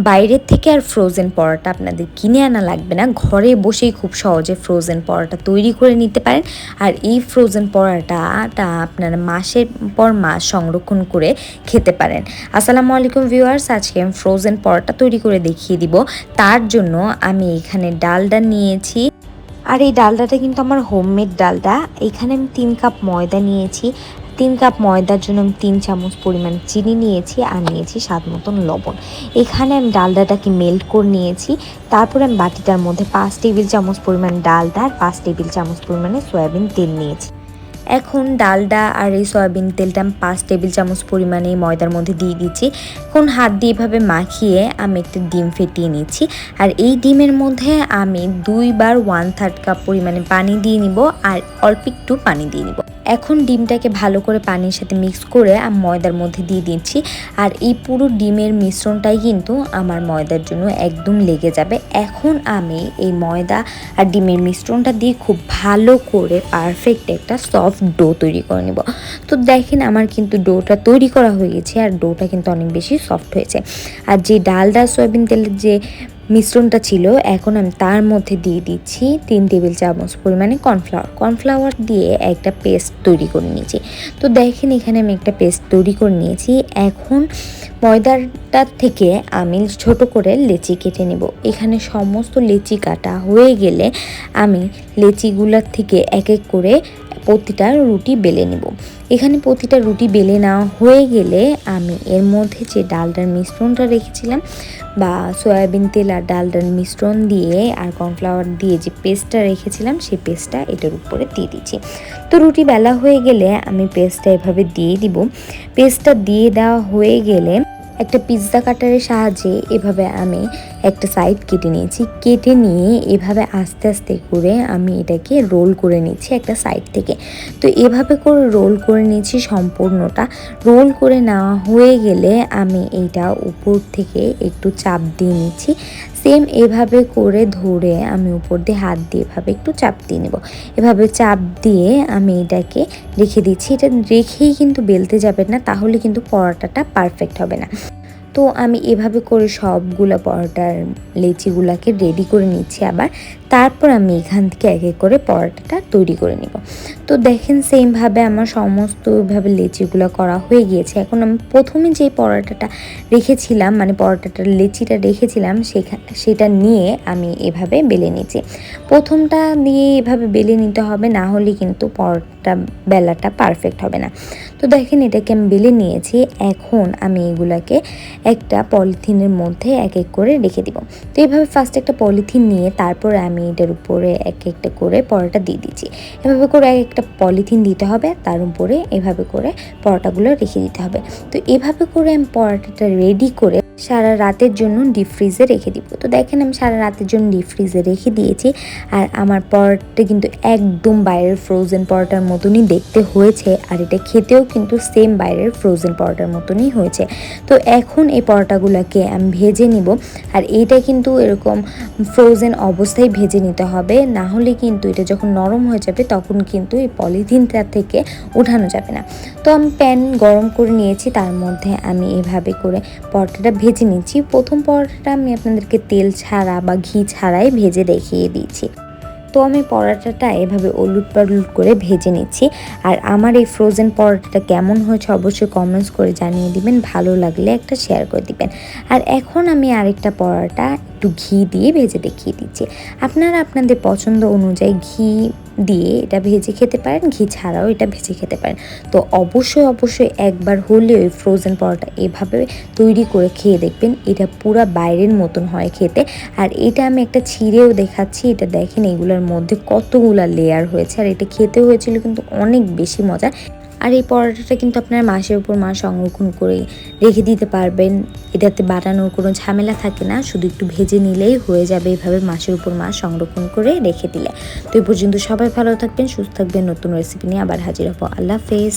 বাইরের থেকে আর ফ্রোজেন পরোটা আপনাদের কিনে আনা লাগবে না, ঘরে বসেই খুব সহজে ফ্রোজেন পরোটা তৈরি করে নিতে পারেন। আর এই ফ্রোজেন পরোটাটা আপনারা মাসের পর মাস সংরক্ষণ করে খেতে পারেন। আসসালামু আলাইকুম ভিউয়ার্স, আজকে আমি ফ্রোজেন পরোটা তৈরি করে দেখিয়ে দিব। তার জন্য আমি এখানে ডালডা নিয়েছি, আর এই ডালডাটা কিন্তু আমার হোমমেড ডালডা। এখানে আমি 3 কাপ ময়দা নিয়েছি। 3 কাপ ময়দার জন্য আমি 3 চামচ পরিমাণ চিনি নিয়েছি, আর নিয়েছি স্বাদ মতন লবণ। এখানে আমি ডালডাটাকে মেল্ট করে নিয়েছি। তারপরে আমি বাটিটার মধ্যে 5 টেবিল চামচ পরিমাণ ডালডা আর 5 টেবিল চামচ পরিমাণে সয়াবিন তেল নিয়েছি। এখন ডালডা আর এই সয়াবিন তেলটা আমি 5 টেবিল চামচ পরিমাণে ময়দার মধ্যে দিয়ে দিচ্ছি। এখন হাত দিয়ে এভাবে মাখিয়ে আমি একটা ডিম ফেটিয়ে নিচ্ছি। আর এই ডিমের মধ্যে আমি 2বার 1/3 কাপ পরিমাণে পানি দিয়ে নিব, আর অল্প একটু পানি দিয়ে নিব। এখন ডিমটাকে ভালো করে পানির সাথে মিক্স করে আমি ময়দার মধ্যে দিয়ে দিচ্ছি। আর এই পুরো ডিমের মিশ্রণটাই কিন্তু আমার ময়দার জন্য একদম লেগে যাবে। এখন আমি এই ময়দা আর ডিমের মিশ্রণটা দিয়ে খুব ভালো করে পারফেক্ট একটা সফট ডো তৈরি করে নেব। তো দেখেন আমার কিন্তু ডোটা তৈরি করা হয়ে গেছে, আর ডোটা কিন্তু অনেক বেশি সফট হয়েছে। আর যে ডালডা সয়াবিন তেলের যে মিশ্রণটা ছিল, এখন আমি তার মধ্যে দিয়ে দিচ্ছি 3 টেবিল চামচ পরিমাণে কর্নফ্লাওয়ার দিয়ে একটা পেস্ট তৈরি করে নিয়েছি। তো দেখেন এখানে আমি একটা পেস্ট তৈরি করে নিয়েছি। এখন ময়দাটার থেকে আমি ছোট করে লেচি কেটে নেব। এখানে সমস্ত লেচি কাটা হয়ে গেলে আমি লেচিগুলোর থেকে এক এক করে প্রতিটা রুটি বেলে নেব। এখানে প্রতিটা রুটি বেলে নেওয়া হয়ে গেলে আমি এর মধ্যে যে ডালডার মিশ্রণটা রেখেছিলাম, বা সয়াবিন তেল আর ডালডার মিশ্রণ দিয়ে আর কর্নফ্লাওয়ার দিয়ে যে পেস্টটা রেখেছিলাম, সেই পেস্টটা এটার উপরে দিয়ে দিচ্ছি। তো রুটি বেলা হয়ে গেলে আমি পেস্টটা এভাবে দিয়ে দিব। পেস্টটা দিয়ে দেওয়া হয়ে গেলে একটা পিৎজা কাটারের সাহায্যে এভাবে আমি একটা সাইড কেটে নিয়েছি। কেটে নিয়ে এভাবে আস্তে আস্তে করে আমি এটাকে রোল করে নিচ্ছি একটা সাইড থেকে। তো এভাবে করে রোল করে নিয়েছি সম্পূর্ণটা। রোল করে নেওয়া হয়ে গেলে আমি এইটা উপর থেকে একটু চাপ দিয়ে নিচ্ছি। সেম এভাবে করে ধরে আমি উপর দিয়ে হাত দিয়ে এভাবে একটু চাপ দিয়ে নেব। এভাবে চাপ দিয়ে আমি এটাকে রেখে দিচ্ছি। এটা রেখেই কিন্তু বেলতে যাবে না, তাহলে কিন্তু পরোটাটা পারফেক্ট হবে না। তো আমি এভাবে করে সবগুলো পরোটার লেচিগুলোকে রেডি করে নিচ্ছি আবার। তারপর আমি এখান থেকে এক এক করে পরোটাটা তৈরি করে নিব। তো দেখেন সেমভাবে আমার সমস্তভাবে লেচিগুলো করা হয়ে গিয়েছে। এখন আমি প্রথমে যে পরোটাটা রেখেছিলাম, মানে পরোটাটার লেচিটা রেখেছিলাম, সেটা নিয়ে আমি এভাবে বেলে নিচ্ছি। প্রথমটা দিয়ে এভাবে বেলে নিতে হবে, না হলে কিন্তু পরোটা বেলাটা পারফেক্ট হবে না। তো দেখেন এটাকে আমি বেলে নিয়েছি। এখন আমি এগুলাকে একটা পলিথিনের মধ্যে এক এক করে রেখে দিব। তো এইভাবে ফার্স্ট একটা পলিথিন নিয়ে তারপর আমি এটার উপরে এক একটা করে পরোটা দিয়ে দিচ্ছি। এভাবে করে এক একটা পলিথিন দিতে হবে, তার উপরে এভাবে করে পরোটাগুলো রেখে দিতে হবে। তো এভাবে করে আমি পরোটাটা রেডি করে সারা রাতের জন্য ডিপ ফ্রিজে রেখে দিব। তো দেখেন আমি সারা রাতের জন্য ডিপ ফ্রিজে রেখে দিয়েছি। আর আমার পরোটাটা কিন্তু একদম বাইরের ফ্রোজেন পরোটার মতনই দেখতে হয়েছে, আর এটা খেতেও কিন্তু সেম বাইরের ফ্রোজেন পরোটার মতনই হয়েছে। তো এখন এই পরোটাগুলোকে আমি ভেজে নিব। আর এইটা কিন্তু এরকম ফ্রোজেন অবস্থায় ভেজে নিতে হবে, না হলে কিন্তু এটা যখন নরম হয়ে যাবে তখন কিন্তু এই পলিথিনটা থেকে উঠানো যাবে না। তো আমি প্যান গরম করে নিয়েছি, তার মধ্যে আমি এভাবে করে পরোটাটা ভেজে নিচ্ছি। প্রথম পরোটাটা আমি আপনাদেরকে তেল ছাড়া বা ঘি ছাড়াই ভেজে দেখিয়ে দিচ্ছি। তো আমি পরোটাটা এভাবে ওলট পালট করে ভেজে নিচ্ছি। আর আমার এই ফ্রোজেন পরোটাটা কেমন হয়েছে অবশ্যই কমেন্টস করে জানিয়ে দিবেন, ভালো লাগলে একটা শেয়ার করে দিবেন। আর এখন আমি আরেকটা পরোটা একটু ঘি দিয়ে ভেজে দেখিয়ে দিচ্ছি। আপনারা আপনাদের পছন্দ অনুযায়ী ঘি দিয়ে এটা ভেজে খেতে পারেন, ঘি ছাড়াও এটা ভেজে খেতে পারেন। তো অবশ্যই একবার হলেও ওই ফ্রোজেন পরোটা এভাবে তৈরি করে খেয়ে দেখবেন, এটা পুরো বাইরের মতন হয় খেতে। আর এটা আমি একটা ছিঁড়েও দেখাচ্ছি, এটা দেখেন এগুলোর মধ্যে কতগুলা লেয়ার হয়েছে, আর এটা খেতে হয়েছিল কিন্তু অনেক বেশি মজা। আর এই পরোটাটা কিন্তু আপনার মাসের উপর মাস সংরক্ষণ করে রেখে দিতে পারবেন। এটাতে বানানোর কোনো ঝামেলা থাকে না, শুধু একটু ভেজে নিলেই হয়ে যাবে এভাবে মাসের উপর মাস সংরক্ষণ করে রেখে দিলে। তো এই পর্যন্ত সবাই ভালো থাকবেন, সুস্থ থাকবেন, নতুন রেসিপি নিয়ে আবার হাজির হবো। আল্লাহ হাফেজ।